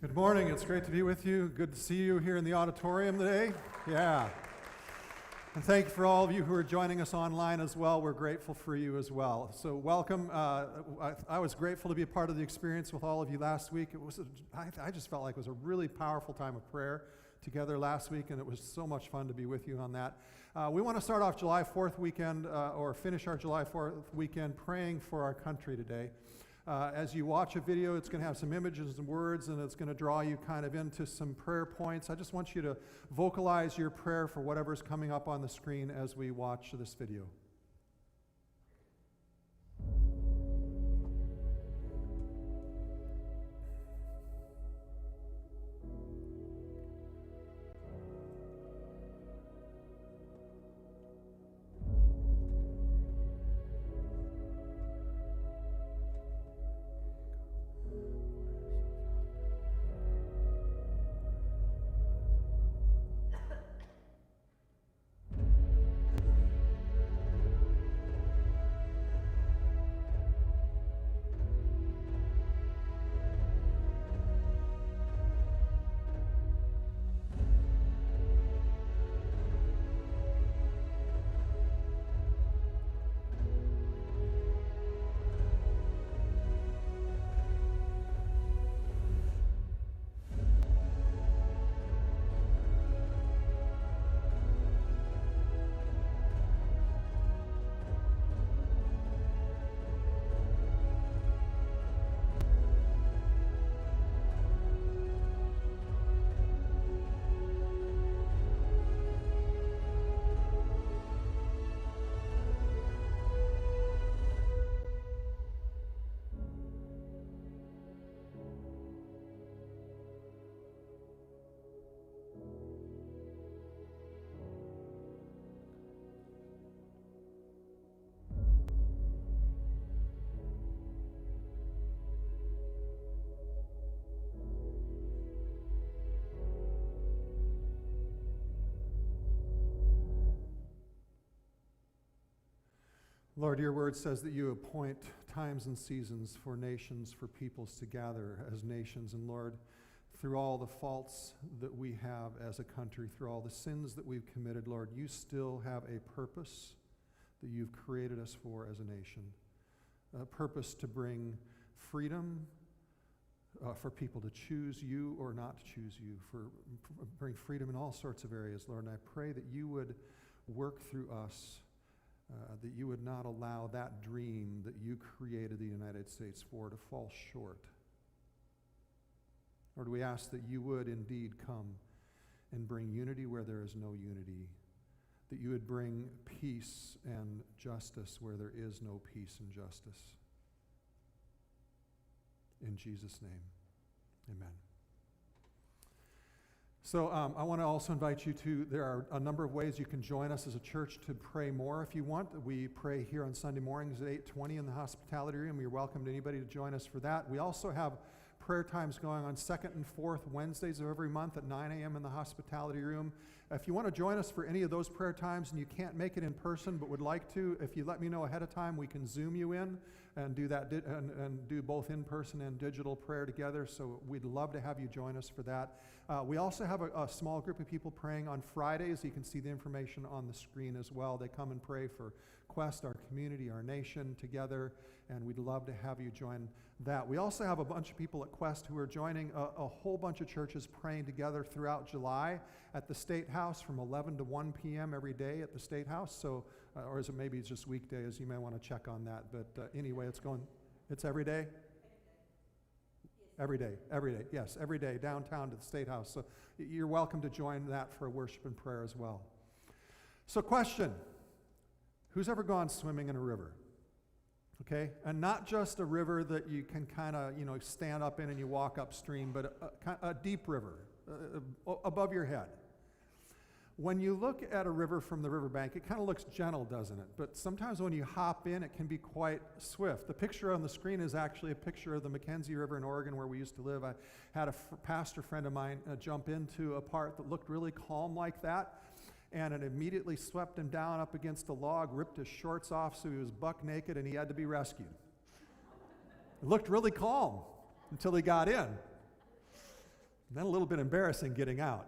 Good morning. It's great to be with you. Good to see you here in the auditorium today. Yeah. And thank you for all of you who are joining us online as well. We're grateful for you as well. So welcome. I was grateful to be a part of the experience with all of you last week. I just felt like it was a really powerful time of prayer together last week, and it was so much fun to be with you on that. We want to start off July 4th weekend, or finish our July 4th weekend praying for our country today. As you watch a video, it's going to have some images and words, and it's going to draw you kind of into some prayer points. I just want you to vocalize your prayer for whatever's coming up on the screen as we watch this video. Lord, your word says that you appoint times and seasons for nations, for peoples to gather as nations. And Lord, through all the faults that we have as a country, through all the sins that we've committed, Lord, you still have a purpose that you've created us for as a nation. A purpose to bring freedom, for people to choose you or not to choose you, bring freedom in all sorts of areas, Lord. And I pray that you would work through us, that you would not allow that dream that you created the United States for to fall short. Lord, we ask that you would indeed come and bring unity where there is no unity, that you would bring peace and justice where there is no peace and justice. In Jesus' name, amen. So I want to also invite you to, there are a number of ways you can join us as a church to pray more if you want. We pray here on Sunday mornings at 8:20 in the hospitality room. You're welcome to anybody to join us for that. We also have prayer times going on second and fourth Wednesdays of every month at 9 a.m. in the hospitality room. If you want to join us for any of those prayer times and you can't make it in person but would like to, if you let me know ahead of time, we can Zoom you in and do that and do both in-person and digital prayer together. So we'd love to have you join us for that. We also have a small group of people praying on Fridays. You can see the information on the screen as well. They come and pray for Quest, our community, our nation together, and we'd love to have you join that. We also have a bunch of people at Quest who are joining a whole bunch of churches praying together throughout July at the State House from 11 to 1 p.m. every day at the State House. So, or is it maybe it's just weekdays? You may want to check on that. But anyway, it's every day? Every day, yes, every day, downtown to the State House. So you're welcome to join that for worship and prayer as well. So question, who's ever gone swimming in a river? Okay, and not just a river that you can kind of, stand up in and you walk upstream, but a deep river above your head. When you look at a river from the riverbank, it kind of looks gentle, doesn't it? But sometimes when you hop in, it can be quite swift. The picture on the screen is actually a picture of the Mackenzie River in Oregon where we used to live. I had a pastor friend of mine jump into a part that looked really calm like that, and it immediately swept him down up against a log, ripped his shorts off so he was buck naked, and he had to be rescued. It looked really calm until he got in. then a little bit embarrassing getting out.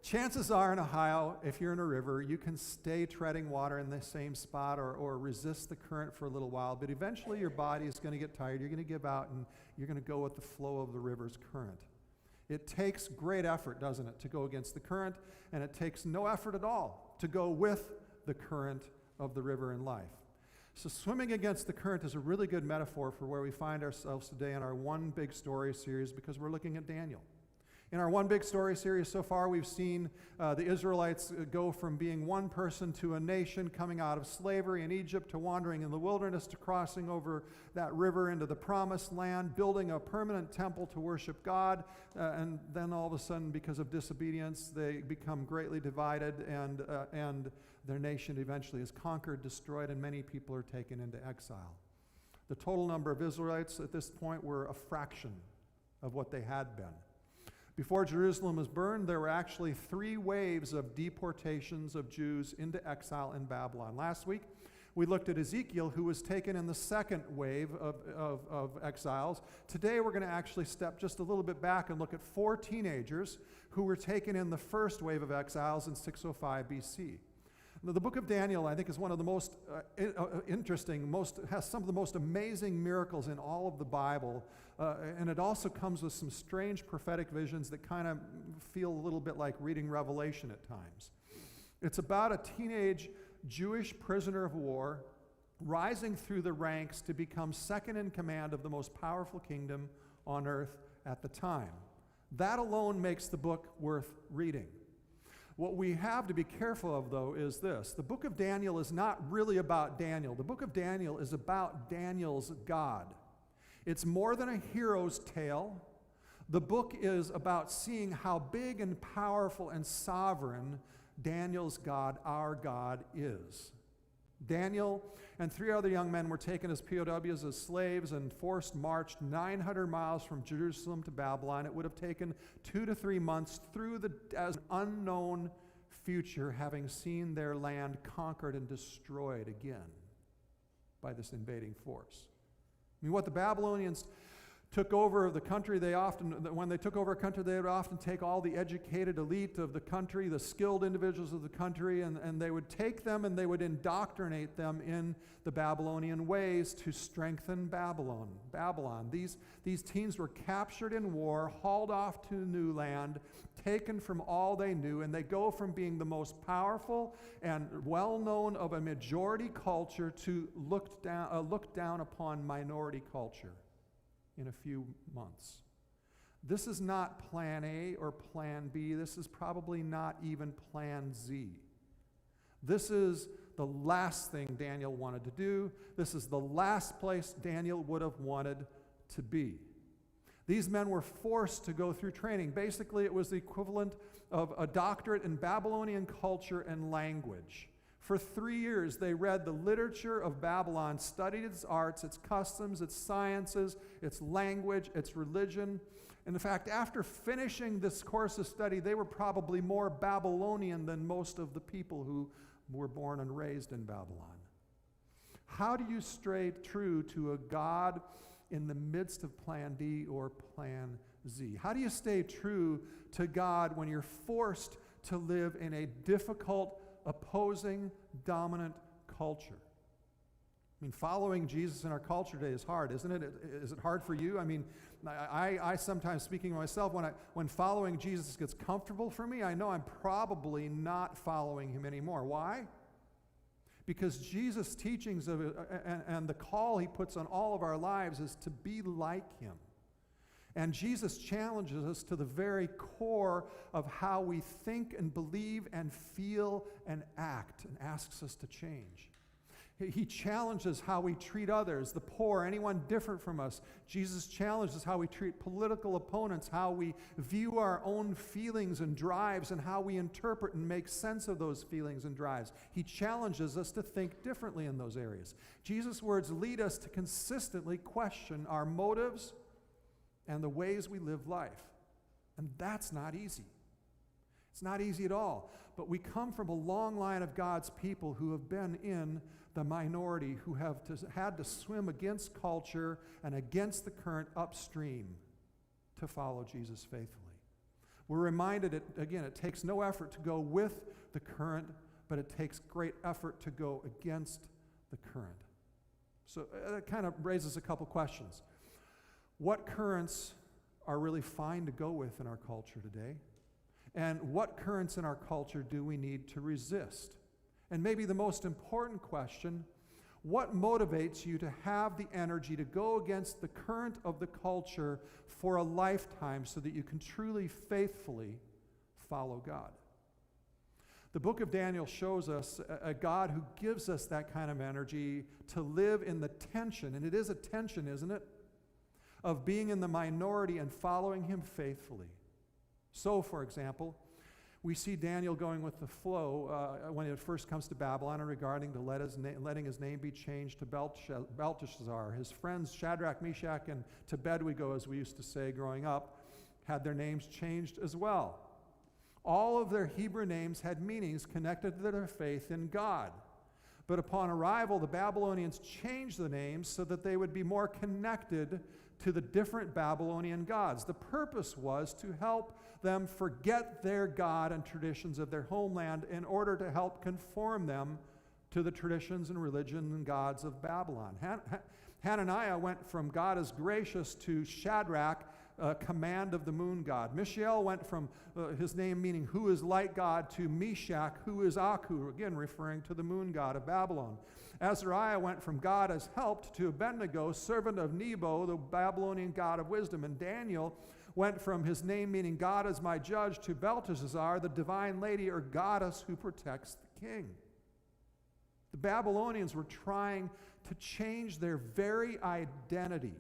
Chances are in Ohio, if you're in a river, you can stay treading water in the same spot or resist the current for a little while, but eventually your body is going to get tired, you're going to give out, and you're going to go with the flow of the river's current. It takes great effort, doesn't it, to go against the current, and it takes no effort at all to go with the current of the river in life. So swimming against the current is a really good metaphor for where we find ourselves today in our One Big Story series, because we're looking at Daniel. In our One Big Story series so far, we've seen the Israelites go from being one person to a nation, coming out of slavery in Egypt to wandering in the wilderness to crossing over that river into the Promised Land, building a permanent temple to worship God, and then all of a sudden, because of disobedience, they become greatly divided, and their nation eventually is conquered, destroyed, and many people are taken into exile. The total number of Israelites at this point were a fraction of what they had been. Before Jerusalem was burned, there were actually 3 waves of deportations of Jews into exile in Babylon. Last week, we looked at Ezekiel, who was taken in the second wave of exiles. Today, we're going to actually step just a little bit back and look at 4 teenagers who were taken in the first wave of exiles in 605 BC. Now, the book of Daniel, I think, is one of the most interesting, has some of the most amazing miracles in all of the Bible. And it also comes with some strange prophetic visions that kind of feel a little bit like reading Revelation at times. It's about a teenage Jewish prisoner of war rising through the ranks to become second in command of the most powerful kingdom on earth at the time. That alone makes the book worth reading. What we have to be careful of, though, is this. The book of Daniel is not really about Daniel. The book of Daniel is about Daniel's God. It's more than a hero's tale. The book is about seeing how big and powerful and sovereign Daniel's God, our God, is. Daniel and 3 other young men were taken as POWs, as slaves, and forced marched 900 miles from Jerusalem to Babylon. It would have taken 2 to 3 months through the unknown future, having seen their land conquered and destroyed again by this invading force. I mean, what the Babylonians took over the country, when they took over a country, they would often take all the educated elite of the country, the skilled individuals of the country, and they would take them and they would indoctrinate them in the Babylonian ways to strengthen Babylon. These teens were captured in war, hauled off to a new land, taken from all they knew, and they go from being the most powerful and well-known of a majority culture to looked down upon minority culture in a few months. This is not plan A or plan B. This is probably not even plan Z. This is the last thing Daniel wanted to do. This is the last place Daniel would have wanted to be. These men were forced to go through training. Basically, it was the equivalent of a doctorate in Babylonian culture and language. For 3 years, they read the literature of Babylon, studied its arts, its customs, its sciences, its language, its religion. And in fact, after finishing this course of study, they were probably more Babylonian than most of the people who were born and raised in Babylon. How do you stay true to a God in the midst of plan D or plan Z? How do you stay true to God when you're forced to live in a difficult, opposing, dominant culture? I mean, following Jesus in our culture today is hard, isn't it? Is it hard for you? I mean, I sometimes, speaking of myself, when following Jesus gets comfortable for me, I know I'm probably not following him anymore. Why? Because Jesus' teachings and the call he puts on all of our lives is to be like him. And Jesus challenges us to the very core of how we think and believe and feel and act, and asks us to change. He challenges how we treat others, the poor, anyone different from us. Jesus challenges how we treat political opponents, how we view our own feelings and drives, and how we interpret and make sense of those feelings and drives. He challenges us to think differently in those areas. Jesus' words lead us to consistently question our motives and the ways we live life. And that's not easy. It's not easy at all. But we come from a long line of God's people who have been in the minority, who have had to swim against culture and against the current upstream to follow Jesus faithfully. We're reminded, it takes no effort to go with the current, but it takes great effort to go against the current. So that kind of raises a couple questions. What currents are really fine to go with in our culture today? And what currents in our culture do we need to resist? And maybe the most important question, what motivates you to have the energy to go against the current of the culture for a lifetime so that you can truly, faithfully follow God? The book of Daniel shows us a God who gives us that kind of energy to live in the tension, and it is a tension, isn't it, of being in the minority and following him faithfully. So, for example, we see Daniel going with the flow when it first comes to Babylon and regarding to letting his name be changed to Belteshazzar. His friends Shadrach, Meshach, and Abednego, as we used to say growing up, had their names changed as well. All of their Hebrew names had meanings connected to their faith in God. But upon arrival, the Babylonians changed the names so that they would be more connected to the different Babylonian gods. The purpose was to help them forget their God and traditions of their homeland in order to help conform them to the traditions and religion and gods of Babylon. Hananiah went from God is gracious to Shadrach, command of the moon god. Mishael went from his name meaning who is like God to Meshach, who is Aku, again referring to the moon god of Babylon. Azariah went from God as helped to Abednego, servant of Nebo, the Babylonian god of wisdom. And Daniel went from his name meaning God is my judge to Belteshazzar, the divine lady or goddess who protects the king. The Babylonians were trying to change their very identity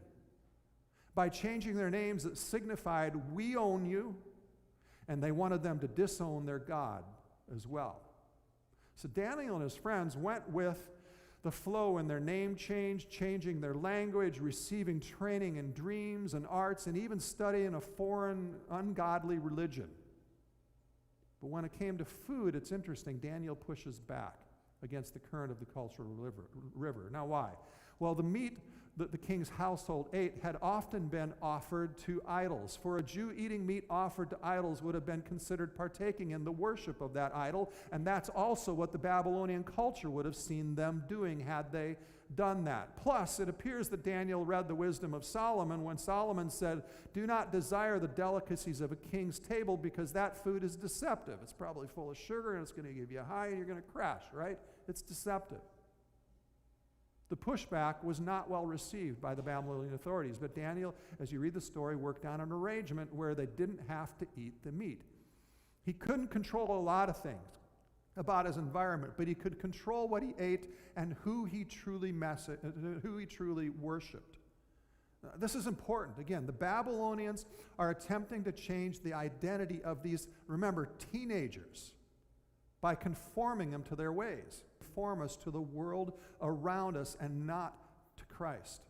by changing their names that signified we own you, and they wanted them to disown their God as well. So Daniel and his friends went with the flow in their name change, changing their language, receiving training in dreams and arts, and even studying a foreign, ungodly religion. But when it came to food, it's interesting, Daniel pushes back against the current of the cultural river. Now why? Well, the meat that the king's household ate had often been offered to idols. For a Jew, eating meat offered to idols would have been considered partaking in the worship of that idol, and that's also what the Babylonian culture would have seen them doing had they done that. Plus, it appears that Daniel read the wisdom of Solomon when Solomon said, "Do not desire the delicacies of a king's table because that food is deceptive. It's probably full of sugar and it's going to give you a high and you're going to crash," right? It's deceptive. The pushback was not well received by the Babylonian authorities, but Daniel, as you read the story, worked on an arrangement where they didn't have to eat the meat. He couldn't control a lot of things about his environment, but he could control what he ate and who he truly worshipped. This is important. Again, the Babylonians are attempting to change the identity of these, remember, teenagers by conforming them to their ways. Conform us to the world around us and not to Christ.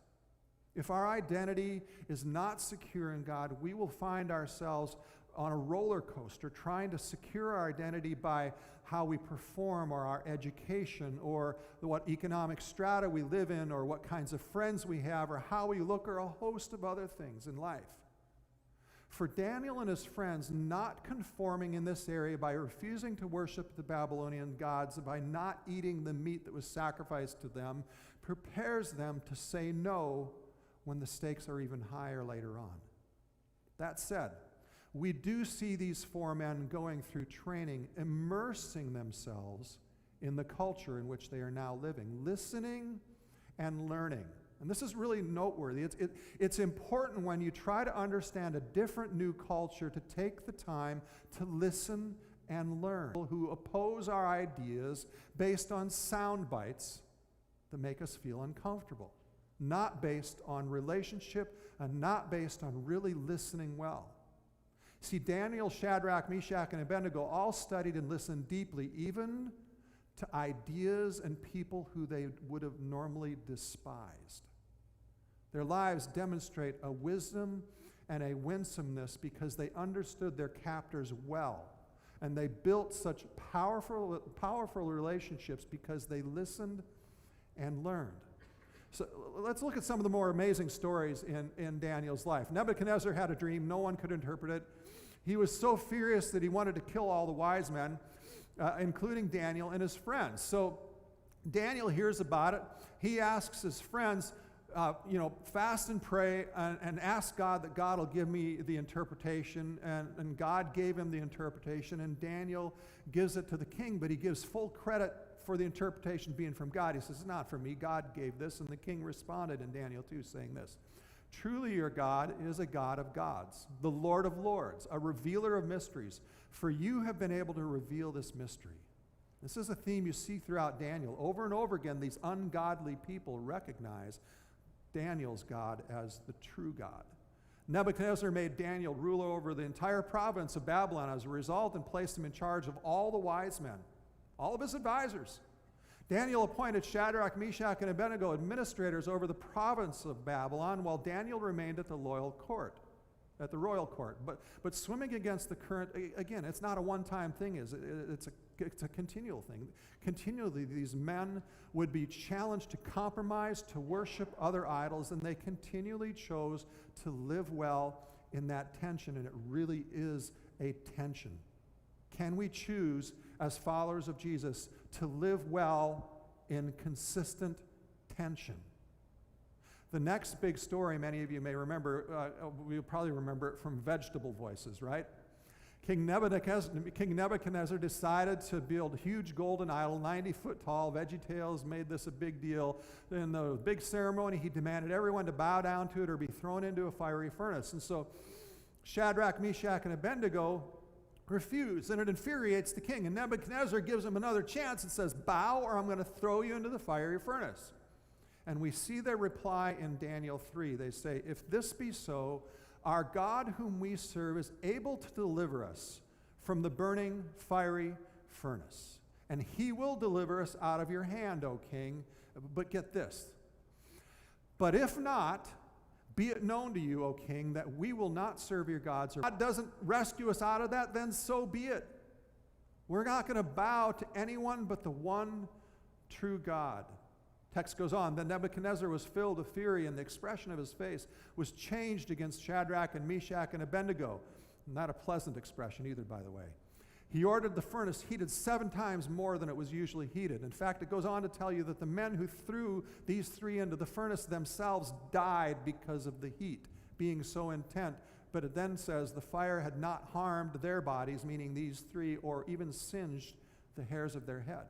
If our identity is not secure in God, we will find ourselves on a roller coaster trying to secure our identity by how we perform or our education or what economic strata we live in or what kinds of friends we have or how we look or a host of other things in life. For Daniel and his friends, not conforming in this area by refusing to worship the Babylonian gods, by not eating the meat that was sacrificed to them, prepares them to say no when the stakes are even higher later on. That said, we do see these four men going through training, immersing themselves in the culture in which they are now living, listening and learning. And this is really noteworthy. It's important when you try to understand a different new culture to take the time to listen and learn. People who oppose our ideas based on sound bites that make us feel uncomfortable, not based on relationship and not based on really listening well. See, Daniel, Shadrach, Meshach, and Abednego all studied and listened deeply, even to ideas and people who they would have normally despised. Their lives demonstrate a wisdom and a winsomeness because they understood their captors well, and they built such powerful relationships because they listened and learned. So let's look at some of the more amazing stories in Daniel's life. Nebuchadnezzar had a dream. No one could interpret it. He was so furious that he wanted to kill all the wise men, including Daniel and his friends. So Daniel hears about it. He asks his friends, fast and pray and ask God that God will give me the interpretation. And God gave him the interpretation, and Daniel gives it to the king, but he gives full credit for the interpretation being from God. He says, it's not from me. God gave this. And the king responded in Daniel 2 saying this: truly your God is a God of gods, the Lord of lords, a revealer of mysteries, for you have been able to reveal this mystery. This is a theme you see throughout Daniel. Over and over again, these ungodly people recognize Daniel's God as the true God. Nebuchadnezzar made Daniel ruler over the entire province of Babylon as a result, and placed him in charge of all the wise men, all of his advisors. Daniel appointed Shadrach, Meshach, and Abednego administrators over the province of Babylon, while Daniel remained at the royal court. But swimming against the current, again, it's not a one-time thing, it's a continual thing. Continually, these men would be challenged to compromise, to worship other idols, and they continually chose to live well in that tension, and it really is a tension. Can we choose, as followers of Jesus, to live well in consistent tension? The next big story, many of you may remember, you'll probably remember it from Vegetable Voices, right? King Nebuchadnezzar decided to build a huge golden idol, 90 foot tall. VeggieTales made this a big deal. In the big ceremony, he demanded everyone to bow down to it or be thrown into a fiery furnace. And so Shadrach, Meshach, and Abednego refuse, and it infuriates the king. And Nebuchadnezzar gives him another chance and says, bow or I'm going to throw you into the fiery furnace. And we see their reply in Daniel 3. They say, if this be so, our God whom we serve is able to deliver us from the burning fiery furnace, and he will deliver us out of your hand, O king. But get this, but if not, be it known to you, O king, that we will not serve your gods. If God doesn't rescue us out of that, then so be it. We're not going to bow to anyone but the one true God. Text goes on, then Nebuchadnezzar was filled with fury, and the expression of his face was changed against Shadrach and Meshach and Abednego. Not a pleasant expression either, by the way. He ordered the furnace heated 7 times more than it was usually heated. In fact, it goes on to tell you that the men who threw these 3 into the furnace themselves died because of the heat being so intense. But it then says the fire had not harmed their bodies, meaning these 3, or even singed the hairs of their head.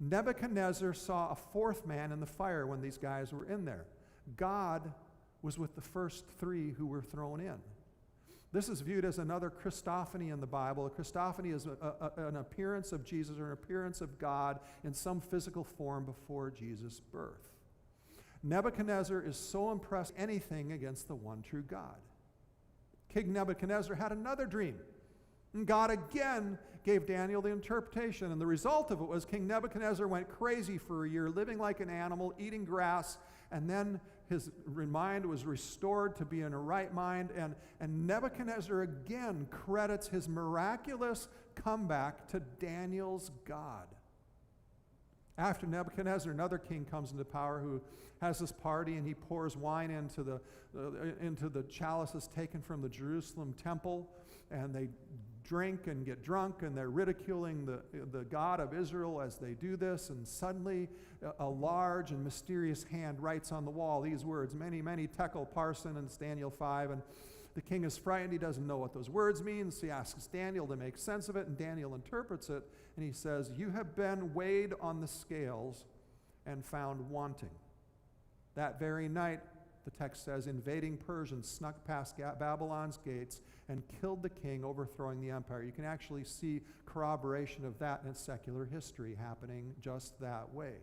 Nebuchadnezzar saw a 4th man in the fire when these guys were in there. God was with the first 3 who were thrown in. This is viewed as another Christophany in the Bible. A Christophany is an appearance of Jesus, or an appearance of God in some physical form before Jesus' birth. Nebuchadnezzar is so impressed with anything against the one true God. King Nebuchadnezzar had another dream, and God again gave Daniel the interpretation, and the result of it was King Nebuchadnezzar went crazy for a year, living like an animal, eating grass, and then his mind was restored to be in a right mind, and Nebuchadnezzar again credits his miraculous comeback to Daniel's God. After Nebuchadnezzar, another king comes into power who has this party, and he pours wine into the chalices taken from the Jerusalem temple, and they drink and get drunk, and they're ridiculing the God of Israel as they do this, and suddenly a large and mysterious hand writes on the wall these words, many, many tekel parson, and it's Daniel 5, and the king is frightened. He doesn't know what those words mean, so he asks Daniel to make sense of it, and Daniel interprets it, and he says, you have been weighed on the scales and found wanting. That very night, the text says, invading Persians snuck past Babylon's gates and killed the king, overthrowing the empire. You can actually see corroboration of that in secular history happening just that way.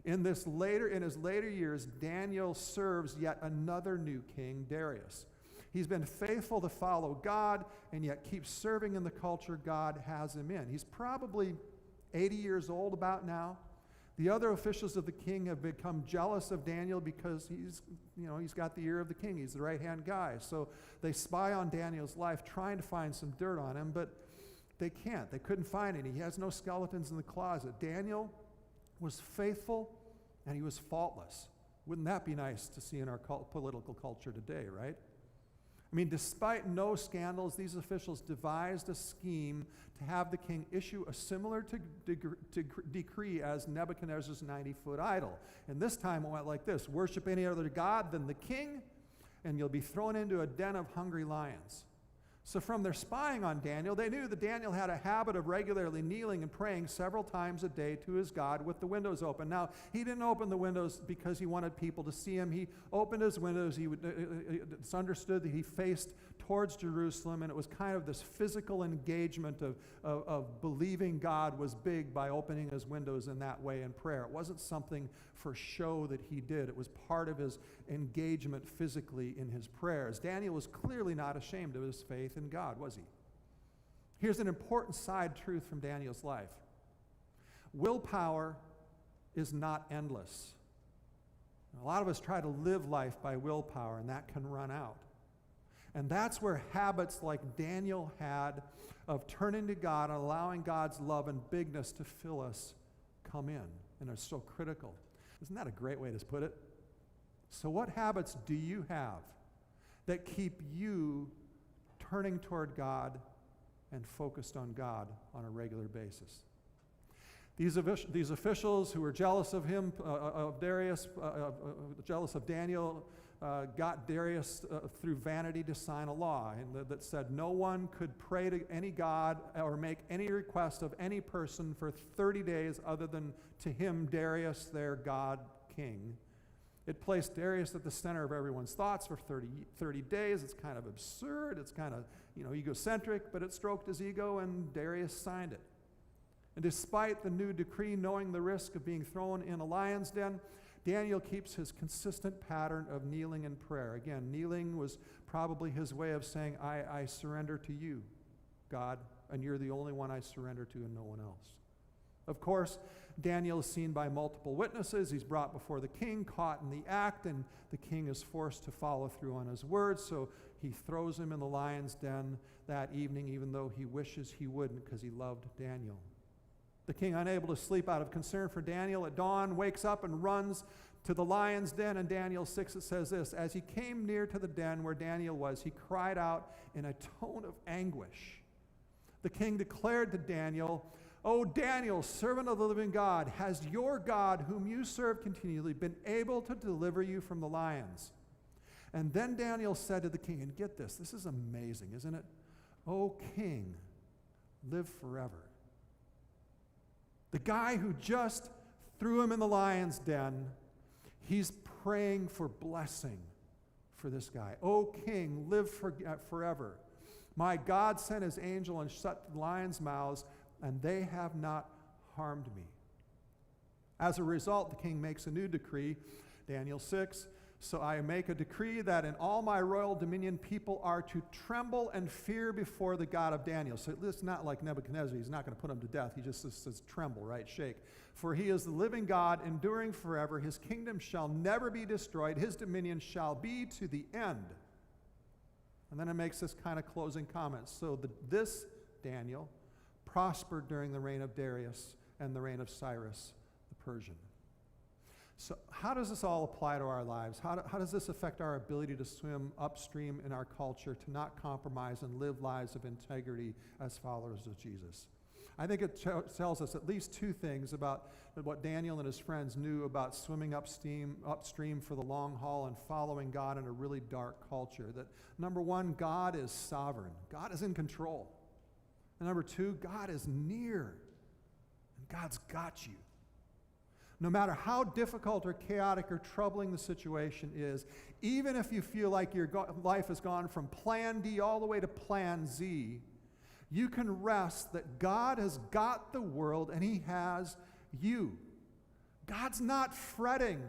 In his later years, Daniel serves yet another new king, Darius. He's been faithful to follow God and yet keeps serving in the culture God has him in. He's probably 80 years old about now. The other officials of the king have become jealous of Daniel because he's got the ear of the king. He's the right-hand guy. So they spy on Daniel's life, trying to find some dirt on him, but they can't. They couldn't find any. He has no skeletons in the closet. Daniel was faithful and he was faultless. Wouldn't that be nice to see in our political culture today, right? I mean, despite no scandals, these officials devised a scheme to have the king issue a similar decree as Nebuchadnezzar's 90-foot idol. And this time it went like this: worship any other god than the king, and you'll be thrown into a den of hungry lions. So from their spying on Daniel, they knew that Daniel had a habit of regularly kneeling and praying several times a day to his God with the windows open. Now, he didn't open the windows because he wanted people to see him. He opened his windows. It's understood that he faced towards Jerusalem, and it was kind of this physical engagement of believing God was big by opening his windows in that way in prayer. It wasn't something for show that he did. It was part of his engagement physically in his prayers. Daniel was clearly not ashamed of his faith in God, was he? Here's an important side truth from Daniel's life. Willpower is not endless. A lot of us try to live life by willpower, and that can run out. And that's where habits like Daniel had of turning to God and allowing God's love and bigness to fill us come in, and are so critical. Isn't that a great way to put it? So what habits do you have that keep you turning toward God and focused on God on a regular basis? These officials who were jealous of him, of Darius, jealous of Daniel, got Darius through vanity to sign a law that said no one could pray to any god or make any request of any person for 30 days other than to him, Darius, their god king. It placed Darius at the center of everyone's thoughts for 30 days. It's kind of absurd. It's kind of, egocentric, but it stroked his ego, and Darius signed it. And despite the new decree, knowing the risk of being thrown in a lion's den, Daniel keeps his consistent pattern of kneeling in prayer. Again, kneeling was probably his way of saying, I surrender to you, God, and you're the only one I surrender to and no one else. Of course, Daniel is seen by multiple witnesses. He's brought before the king, caught in the act, and the king is forced to follow through on his words, so he throws him in the lion's den that evening, even though he wishes he wouldn't because he loved Daniel. The king, unable to sleep out of concern for Daniel, at dawn wakes up and runs to the lion's den. In Daniel 6 it says this: as he came near to the den where Daniel was, he cried out in a tone of anguish. The king declared to Daniel, "O Daniel, servant of the living God, has your God, whom you serve continually, been able to deliver you from the lions?" And then Daniel said to the king, and get this is amazing, isn't it? "O king, live forever." The guy who just threw him in the lion's den, he's praying for blessing for this guy. "O king, live forever. My God sent his angel and shut the lions' mouths, and they have not harmed me." As a result, the king makes a new decree, Daniel 6, "So I make a decree that in all my royal dominion people are to tremble and fear before the God of Daniel." So it's not like Nebuchadnezzar. He's not going to put him to death. He just says tremble, right? Shake. "For he is the living God, enduring forever. His kingdom shall never be destroyed. His dominion shall be to the end." And then it makes this kind of closing comment. So this Daniel prospered during the reign of Darius and the reign of Cyrus the Persian. So how does this all apply to our lives? How does this affect our ability to swim upstream in our culture, to not compromise and live lives of integrity as followers of Jesus? I think it tells us at least two things about what Daniel and his friends knew about swimming upstream for the long haul and following God in a really dark culture. That number one, God is sovereign. God is in control. And number two, God is near. And God's got you. No matter how difficult or chaotic or troubling the situation is, even if you feel like your life has gone from plan D all the way to plan Z, you can rest that God has got the world and he has you. God's not fretting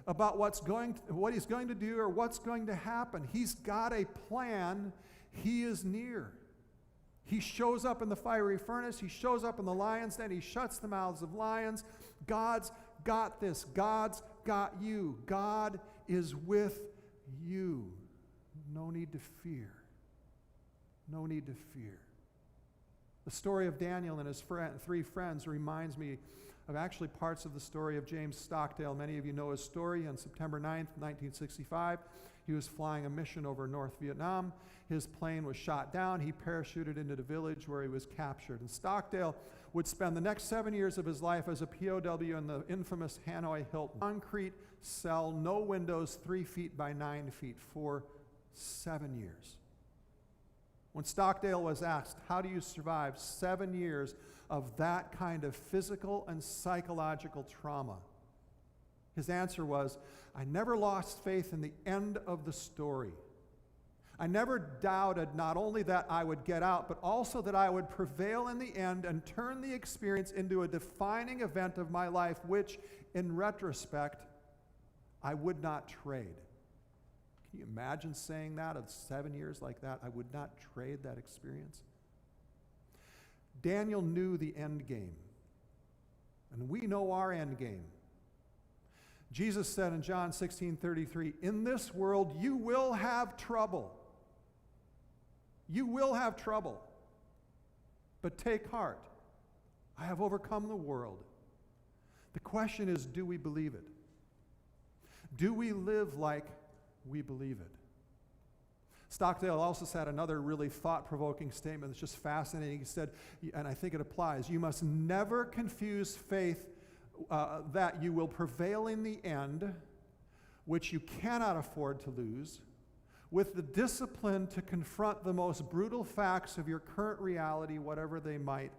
about what he's going to do or what's going to happen. He's got a plan. He is near. He shows up in the fiery furnace. He shows up in the lion's den. He shuts the mouths of lions. God's got this. God's got you. God is with you. No need to fear. No need to fear. The story of Daniel and his three friends reminds me of actually parts of the story of James Stockdale. Many of you know his story. On September 9th, 1965, he was flying a mission over North Vietnam. His plane was shot down. He parachuted into the village where he was captured. And Stockdale would spend the next 7 years of his life as a POW in the infamous Hanoi Hilton. Concrete cell, no windows, 3 feet by 9 feet for 7 years. When Stockdale was asked, how do you survive 7 years of that kind of physical and psychological trauma? His answer was, I never lost faith in the end of the story. I never doubted not only that I would get out, but also that I would prevail in the end and turn the experience into a defining event of my life, which, in retrospect, I would not trade. Can you imagine saying that of 7 years like that? I would not trade that experience. Daniel knew the end game, and we know our end game. Jesus said in John 16:33, in this world you will have trouble. You will have trouble. But take heart. I have overcome the world. The question is, do we believe it? Do we live like we believe it? Stockdale also said another really thought-provoking statement that's just fascinating. He said, and I think it applies, you must never confuse faith that you will prevail in the end, which you cannot afford to lose, with the discipline to confront the most brutal facts of your current reality, whatever they might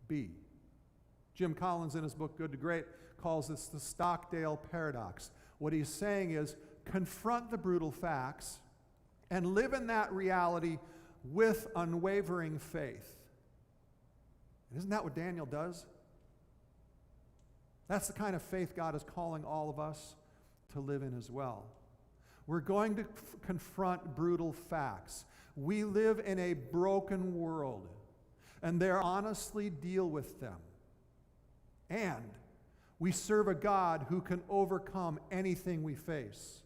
be. Jim Collins, in his book Good to Great, calls this the Stockdale paradox. What he's saying is, confront the brutal facts and live in that reality with unwavering faith. And isn't that what Daniel does? That's the kind of faith God is calling all of us to live in as well. We're going to confront brutal facts. We live in a broken world, and there honestly deal with them. And we serve a God who can overcome anything we face,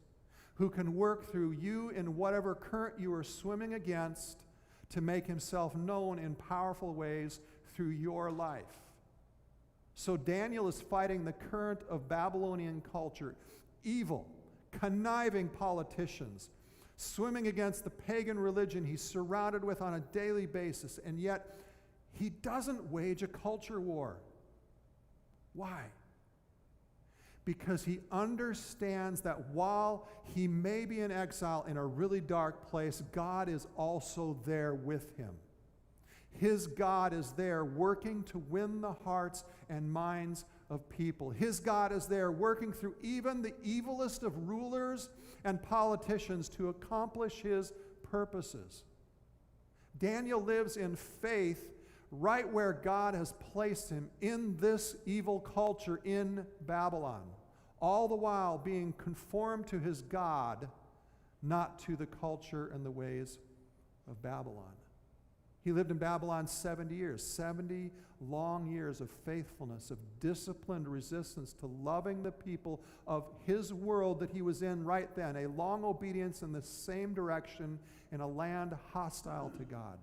who can work through you in whatever current you are swimming against to make himself known in powerful ways through your life. So Daniel is fighting the current of Babylonian culture, evil, conniving politicians, swimming against the pagan religion he's surrounded with on a daily basis, and yet he doesn't wage a culture war. Why? Because he understands that while he may be in exile in a really dark place, God is also there with him. His God is there working to win the hearts and minds of people. His God is there working through even the evilest of rulers and politicians to accomplish his purposes. Daniel lives in faith right where God has placed him in this evil culture in Babylon, all the while being conformed to his God, not to the culture and the ways of Babylon. He lived in Babylon 70 years, 70 long years of faithfulness, of disciplined resistance to loving the people of his world that he was in right then, a long obedience in the same direction in a land hostile to God.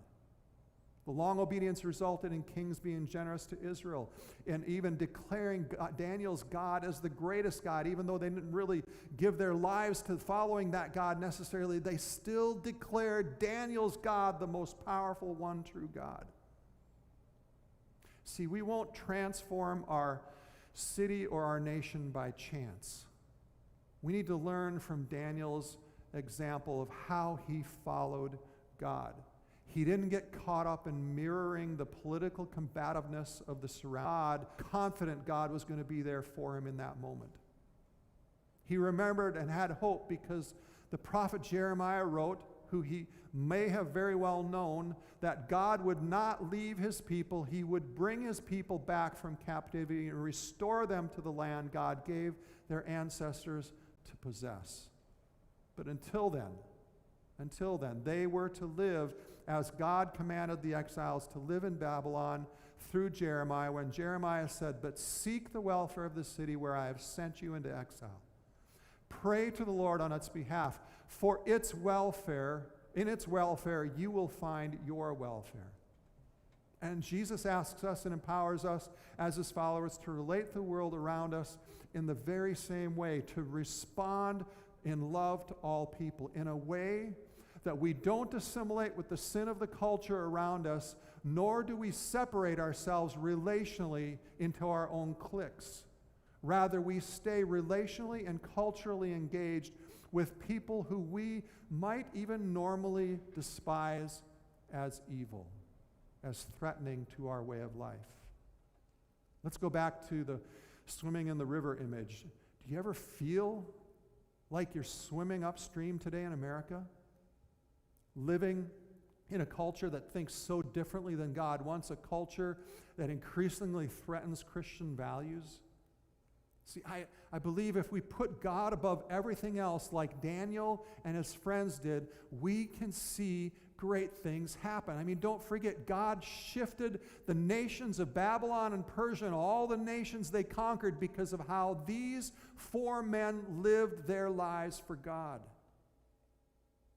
The long obedience resulted in kings being generous to Israel and even declaring Daniel's God as the greatest God. Even though they didn't really give their lives to following that God necessarily, they still declared Daniel's God the most powerful one true God. See, we won't transform our city or our nation by chance. We need to learn from Daniel's example of how he followed God. He didn't get caught up in mirroring the political combativeness of the surrounding, confident God was going to be there for him in that moment. He remembered and had hope because the prophet Jeremiah wrote, who he may have very well known, that God would not leave his people. He would bring his people back from captivity and restore them to the land God gave their ancestors to possess. But until then, they were to live as God commanded the exiles to live in Babylon through Jeremiah, when Jeremiah said, "But seek the welfare of the city where I have sent you into exile. Pray to the Lord on its behalf, for in its welfare you will find your welfare." And Jesus asks us and empowers us as his followers to relate to the world around us in the very same way, to respond in love to all people in a way that we don't assimilate with the sin of the culture around us, nor do we separate ourselves relationally into our own cliques. Rather, we stay relationally and culturally engaged with people who we might even normally despise as evil, as threatening to our way of life. Let's go back to the swimming in the river image. Do you ever feel like you're swimming upstream today in America? Living in a culture that thinks so differently than God wants, a culture that increasingly threatens Christian values? See, I believe if we put God above everything else, like Daniel and his friends did, we can see great things happen. I mean, don't forget, God shifted the nations of Babylon and Persia and all the nations they conquered because of how these 4 men lived their lives for God.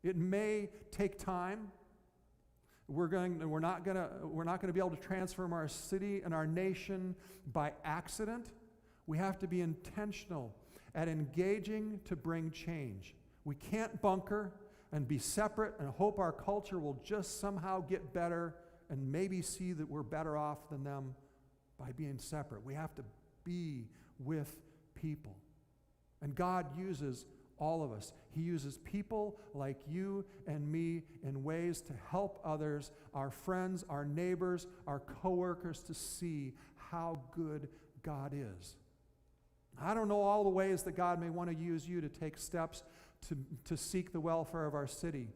It may take time. We're not going to be able to transform our city and our nation by accident. We have to be intentional at engaging to bring change. We can't bunker and be separate and hope our culture will just somehow get better and maybe see that we're better off than them by being separate. We have to be with people. And God uses all of us. He uses people like you and me in ways to help others, our friends, our neighbors, our coworkers, to see how good God is. I don't know all the ways that God may want to use you to take steps to seek the welfare of our city.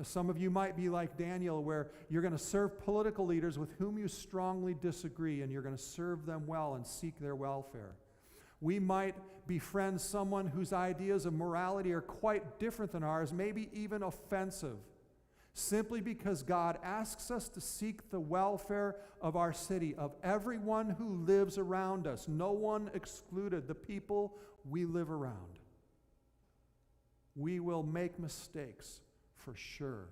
Some of you might be like Daniel, where you're going to serve political leaders with whom you strongly disagree, and you're going to serve them well and seek their welfare. We might befriend someone whose ideas of morality are quite different than ours, maybe even offensive, simply because God asks us to seek the welfare of our city, of everyone who lives around us, no one excluded, the people we live around. We will make mistakes for sure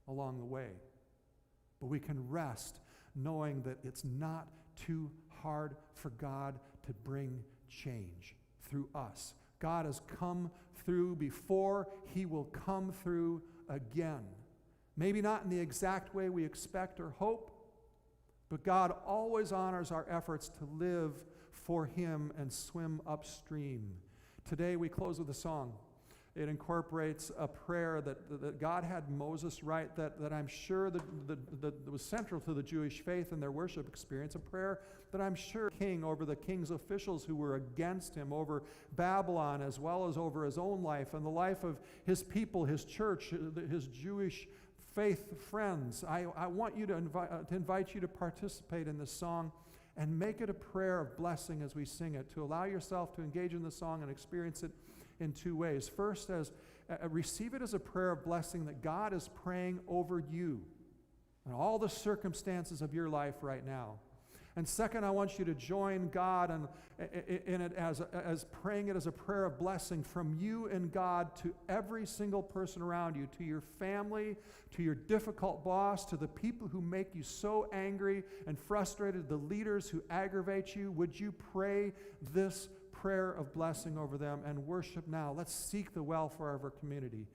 along the way, but we can rest knowing that it's not too hard for God to bring change through us. God has come through before. He will come through again. Maybe not in the exact way we expect or hope, but God always honors our efforts to live for Him and swim upstream. Today we close with a song. It incorporates a prayer that God had Moses write that I'm sure that was central to the Jewish faith and their worship experience, a prayer that I'm sure king over the king's officials who were against him, over Babylon as well as over his own life and the life of his people, his church, his Jewish faith friends. I want you to invite you to participate in this song and make it a prayer of blessing as we sing it, to allow yourself to engage in the song and experience it in 2 ways. First, receive it as a prayer of blessing that God is praying over you and all the circumstances of your life right now. And second, I want you to join God in it as praying it as a prayer of blessing from you and God to every single person around you, to your family, to your difficult boss, to the people who make you so angry and frustrated, the leaders who aggravate you. Would you pray this prayer of blessing over them and worship now? Let's seek the welfare of our community.